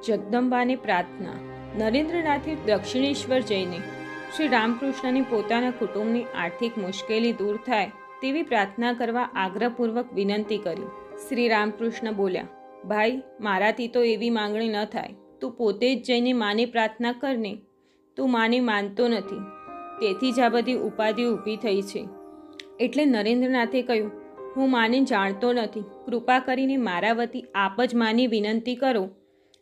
જગદંબાને પ્રાર્થના. નરેન્દ્રનાથે દક્ષિણેશ્વર જઈને શ્રી રામકૃષ્ણને પોતાના કુટુંબની આર્થિક મુશ્કેલી દૂર થાય તેવી પ્રાર્થના કરવા આગ્રહપૂર્વક વિનંતી કરી. શ્રી રામકૃષ્ણ બોલ્યા, ભાઈ, મારાથી તો એવી માંગણી ન થાય. તું પોતે જ જઈને માને પ્રાર્થના કરને. તું માને માનતો નથી, તેથી જ આ બધી ઉપાધિ ઊભી થઈ છે. એટલે નરેન્દ્રનાથે કહ્યું, હું માને જાણતો નથી. કૃપા કરીને મારા વતી આપ જ માની વિનંતી કરો.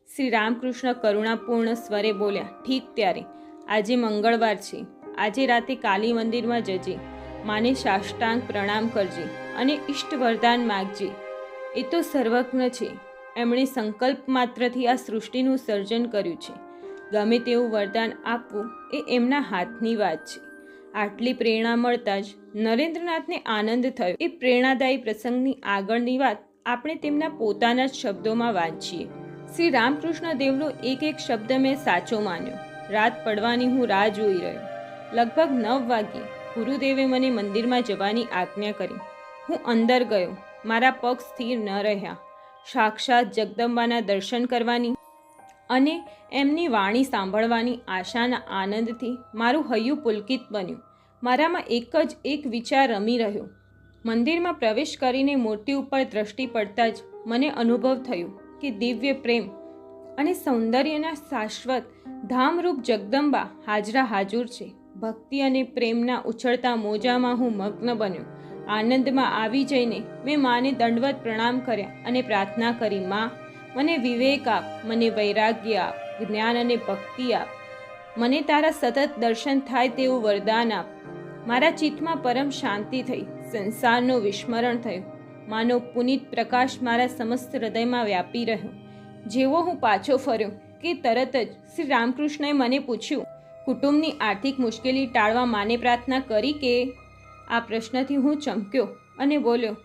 શ્રી રામકૃષ્ણ કરુણાપૂર્ણ સ્વરે બોલ્યા, ઠીક, ત્યારે આજે મંગળવાર છે. આજે રાતે કાલી મંદિરમાં જજે, માને સાષ્ટાંગ પ્રણામ કરજે અને ઈષ્ટ વરદાન માગજે. એ તો સર્વજ્ઞ છે. એમણે સંકલ્પ માત્રથી આ સૃષ્ટિનું સર્જન કર્યું છે. ગમે તેવું વરદાન આપવું એ એમના હાથની વાત છે. આટલી પ્રેરણા મળતા જ નરેન્દ્રનાથને આનંદ થયો. એ પ્રેરણાદાયી પ્રસંગની આગળની વાત આપણે તેમના પોતાના જ શબ્દોમાં વાંચીએ. શ્રી રામકૃષ્ણ દેવનો એક એક શબ્દ મેં સાચો માન્યો. રાત પડવાની હું રાહ જોઈ રહ્યો. લગભગ 9 વાગ્યે ગુરુદેવે મને મંદિરમાં જવાની આજ્ઞા કરી. હું અંદર ગયો. મારા પગ સ્થિર ન રહ્યા. સાક્ષાત જગદંબાના દર્શન કરવાની અને એમની વાણી સાંભળવાની આશાના આનંદથી મારું હૈયું પુલકિત બન્યું. મારામાં એક વિચાર રમી રહ્યો. મંદિરમાં પ્રવેશ કરીને મૂર્તિ ઉપર દ્રષ્ટિ પડતા જ મને અનુભવ થયો કે દિવ્ય પ્રેમ અને સૌંદર્યના શાશ્વત ધામરૂપ જગદંબા હાજરા હાજર છે. ભક્તિ અને પ્રેમના ઉછળતા મોજામાં હું મગ્ન બન્યો. આનંદમાં આવી જઈને મેં માને દંડવત પ્રણામ કર્યા અને પ્રાર્થના કરી, માં, મને વિવેક આપ, મને વૈરાગ્ય આપ, જ્ઞાન અને ભક્તિ આપ. મને તારા સતત દર્શન થાય તેવું વરદાન આપ. મારા ચિત્તમાં પરમ શાંતિ થઈ. સંસારનું વિસ્મરણ થયું. માનો પુનિત પ્રકાશ મારા સમસ્ત હૃદયમાં વ્યાપી રહ્યો. જેવો હું પાછો ફર્યો કે તરત જ શ્રી રામકૃષ્ણએ મને પૂછ્યું, કુટુંબની આર્થિક મુશ્કેલી ટાળવા માને પ્રાર્થના કરી કે? આ પ્રશ્નથી હું ચમક્યો અને બોલ્યો,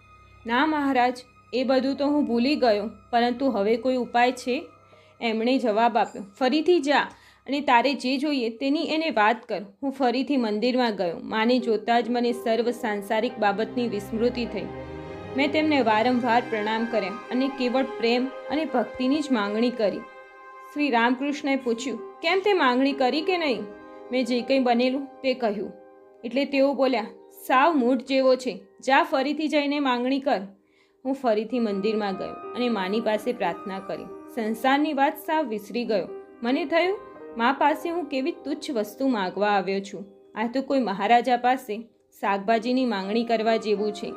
ના મહારાજ, એ બધું તો હું ભૂલી ગયો, પરંતુ હવે કોઈ ઉપાય છે? એમણે જવાબ આપ્યો, ફરીથી જા અને તારે જે જોઈએ તેની એને વાત કર. હું ફરીથી મંદિરમાં ગયો. માને જોતાં જ મને સર્વ સાંસારિક બાબતની વિસ્મૃતિ થઈ. મેં તેમને વારંવાર પ્રણામ કર્યા અને કેવળ પ્રેમ અને ભક્તિની જ માંગણી કરી. શ્રી રામકૃષ્ણએ પૂછ્યું, કેમ તે માંગણી કરી કે નહીં? મેં જે કંઈ બનેલું તે કહ્યું. એટલે તેઓ બોલ્યા, સાવ મૂઢ જેવો છે, જા ફરીથી જઈને માંગણી કર. હું ફરીથી મંદિરમાં ગયો અને માની પાસે પ્રાર્થના કરી. સંસારની વાત સાવ વિસરી ગયો. મને થયું, મા પાસે હું કેવી તુચ્છ વસ્તુ માગવા આવ્યો છું. આ તો કોઈ મહારાજા પાસે શાકભાજીની માંગણી કરવા જેવું છે.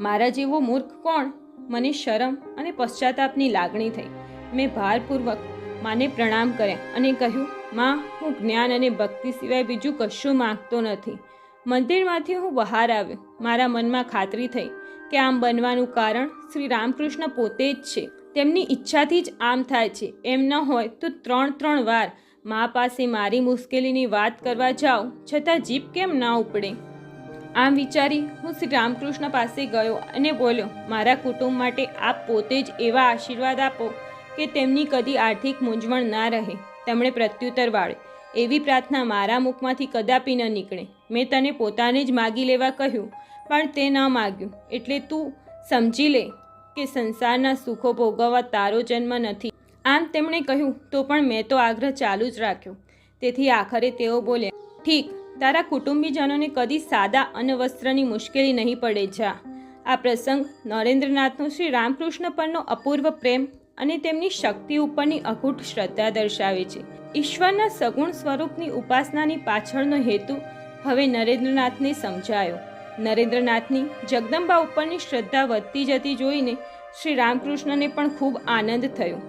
મારા જેવો મૂર્ખ કોણ? મને શરમ અને પશ્ચાતાપની લાગણી થઈ. મેં ભારપૂર્વક માને પ્રણામ કર્યા અને કહ્યું, માં, હું જ્ઞાન અને ભક્તિ સિવાય બીજું કશું માંગતો નથી. મંદિરમાંથી હું બહાર આવ્યો. મારા મનમાં ખાતરી થઈ કે આમ બનવાનું કારણ શ્રી રામકૃષ્ણ પોતે જ છે. તેમની ઈચ્છાથી જ આમ થાય છે. એમ ન હોય તો 3 વાર મા પાસે મારી મુશ્કેલીની વાત કરવા જાઉં છતાં જીભ કેમ ના ઉપડે? આમ વિચારી હું શ્રી રામકૃષ્ણ પાસે ગયો અને બોલ્યો, મારા કુટુંબ માટે આપ પોતે જ એવા આશીર્વાદ આપો કે તેમની કદી આર્થિક મૂંઝવણ ના રહે. તેમણે પ્રત્યુત્તર વાળ્યો, એવી પ્રાર્થના મારા મુખમાંથી કદાપી ન નીકળે. મેં તને પોતાને જ માગી લેવા કહ્યું, પણ તે ન માગ્યું. એટલે તું સમજી લે કે સંસારના સુખો ભોગવવા તારો જન્મ નથી. આમ તેમણે કહ્યું તો પણ મેં તો આગ્રહ ચાલુ જ રાખ્યો. તેથી આખરે તેઓ બોલ્યા, ઠીક, તારા કુટુંબીજનોને કદી સાદા અન્નવસ્ત્રની મુશ્કેલી નહીં પડે, જા. આ પ્રસંગ નરેન્દ્રનાથનો શ્રી રામકૃષ્ણ પરનો અપૂર્વ પ્રેમ અને તેમની શક્તિ ઉપરની અખૂટ શ્રદ્ધા દર્શાવે છે. ઈશ્વરના સગુણ સ્વરૂપની ઉપાસનાની પાછળનો હેતુ હવે નરેન્દ્રનાથને સમજાયો. નરેન્દ્રનાથની જગદંબા ઉપરની શ્રદ્ધા વધતી જતી જોઈને શ્રી રામકૃષ્ણને પણ ખૂબ આનંદ થયો.